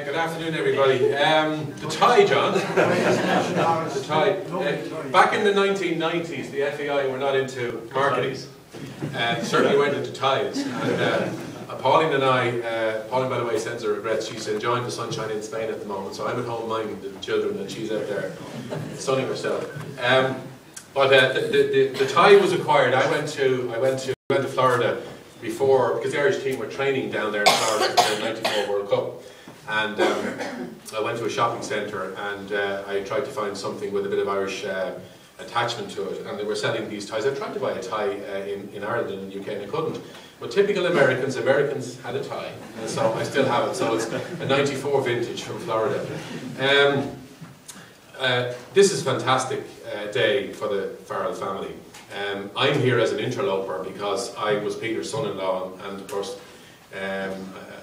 Good afternoon, everybody. The tie, John. The tie. Back in the 1990s, the FAI were not into marketing. Certainly weren't into ties. And Pauline and I, Pauline, by the way, sends her regrets. She's enjoying the sunshine in Spain at the moment, so I'm at home minding the children, and she's out there sunning herself. But the tie was acquired. I went to Florida before, because the Irish team were training down there in Florida for the '94 World Cup. And I went to a shopping centre and I tried to find something with a bit of Irish attachment to it, and they were selling these ties. I tried to buy a tie in Ireland and the UK and I couldn't. But typical Americans had a tie, and so I still have it. So it's a '94 vintage from Florida. This is a fantastic day for the Farrell family. I'm here as an interloper because I was Peter's son-in-law, and of course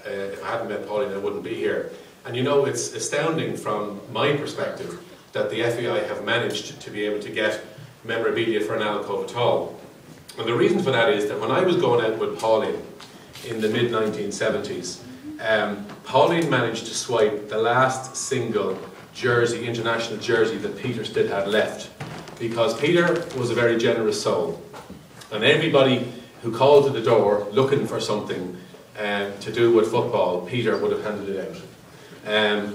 if I hadn't met Pauline I wouldn't be here. And you know, it's astounding from my perspective that the FAI have managed to be able to get memorabilia for an alcove at all. And the reason for that is that when I was going out with Pauline in the mid-1970s, Pauline managed to swipe the last single jersey, international jersey, that Peter still had left. Because Peter was a very generous soul, and everybody who called to the door looking for something to do with football, Peter would have handed it out.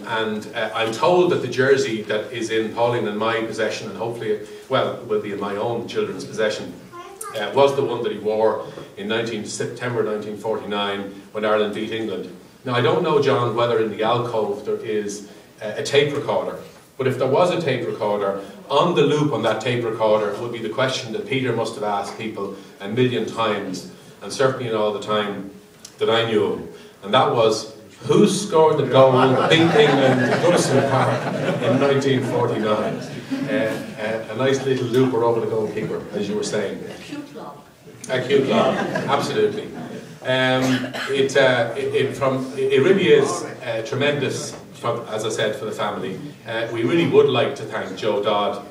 I'm told that the jersey that is in Pauline and my possession, and hopefully, well, will be in my own children's possession, was the one that he wore in September 1949 when Ireland beat England. Now, I don't know, John, whether in the alcove there is a tape recorder, but if there was a tape recorder, on the loop on that tape recorder would be the question that Peter must have asked people a million times, and certainly in all the time that I knew him, and that was, who scored the goal to beat England at Goodison Park in 1949? A nice little looper over the goalkeeper, as you were saying. A cute lob. A cute lob, absolutely. It really is tremendous, as I said, for the family. We really would like to thank Joe Dodd.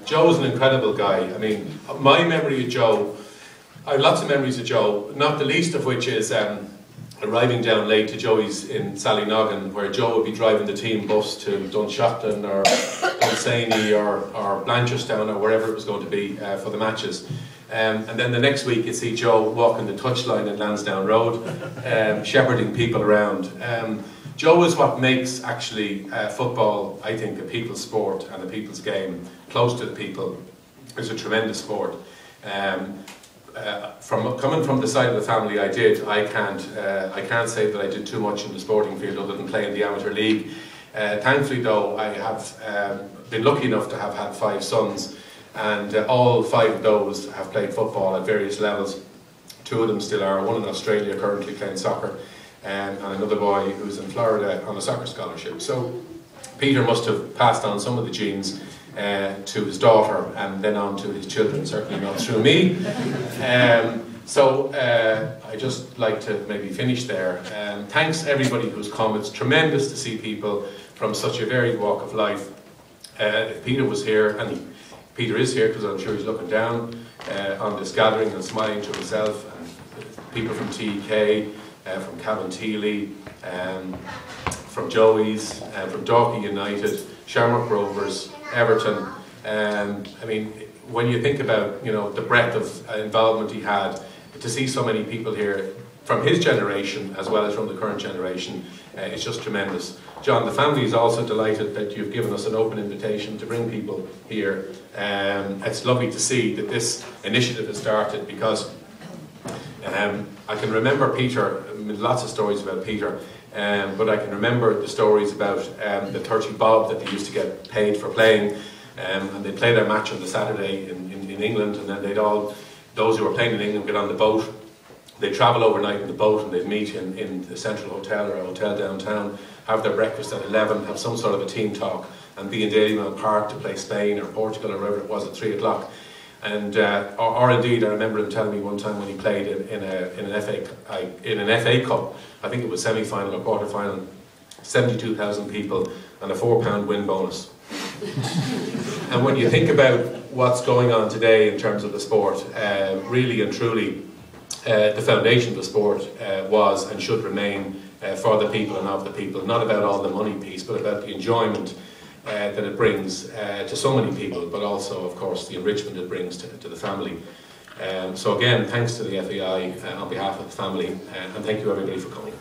Joe's an incredible guy. I mean, my memory of Joe, I have lots of memories of Joe, not the least of which is arriving down late to Joey's in Sallynoggin, where Joe would be driving the team bus to Dunshaughlin or Dunsany or Blanchardstown or wherever it was going to be for the matches. And then the next week you see Joe walking the touchline at Lansdowne Road, shepherding people around. Joe is what makes actually football, I think, a people's sport and a people's game, close to the people. It's a tremendous sport. Coming from the side of the family I did, I can't say that I did too much in the sporting field other than play in the amateur league. Thankfully though, I have been lucky enough to have had 5 sons, and all 5 of those have played football at various levels. 2 of them still are, one in Australia currently playing soccer, and another boy who's in Florida on a soccer scholarship. So Peter must have passed on some of the genes to his daughter and then on to his children, certainly not through me. I just like to maybe finish there. Thanks everybody who's come. It's tremendous to see people from such a varied walk of life. If Peter was here, and Peter is here because I'm sure he's looking down on this gathering and smiling to himself, and people from TK, from Cabinteely, from Joey's, from Dalkey United, Shamrock Rovers, Everton. I mean, when you think about, you know, the breadth of involvement he had, to see so many people here from his generation as well as from the current generation, it's just tremendous. John, the family is also delighted that you've given us an open invitation to bring people here. It's lovely to see that this initiative has started, because I can remember Peter, lots of stories about Peter, but I can remember the stories about the 30 bob that they used to get paid for playing, and they'd play their match on the Saturday in England, and then those who were playing in England get on the boat, they'd travel overnight in the boat, and they'd meet in the Central Hotel or a hotel downtown, have their breakfast at 11, have some sort of a team talk, and be in Dalymount Park to play Spain or Portugal or wherever it was at 3 o'clock. And or indeed, I remember him telling me one time when he played in an FA Cup, I think it was semi-final or quarter-final, 72,000 people and a £4 win bonus. And when you think about what's going on today in terms of the sport, really and truly, the foundation of the sport was and should remain for the people and of the people, not about all the money piece, but about the enjoyment that it brings to so many people, but also, of course, the enrichment it brings to the family. So again, thanks to the FAI on behalf of the family, and thank you everybody for coming.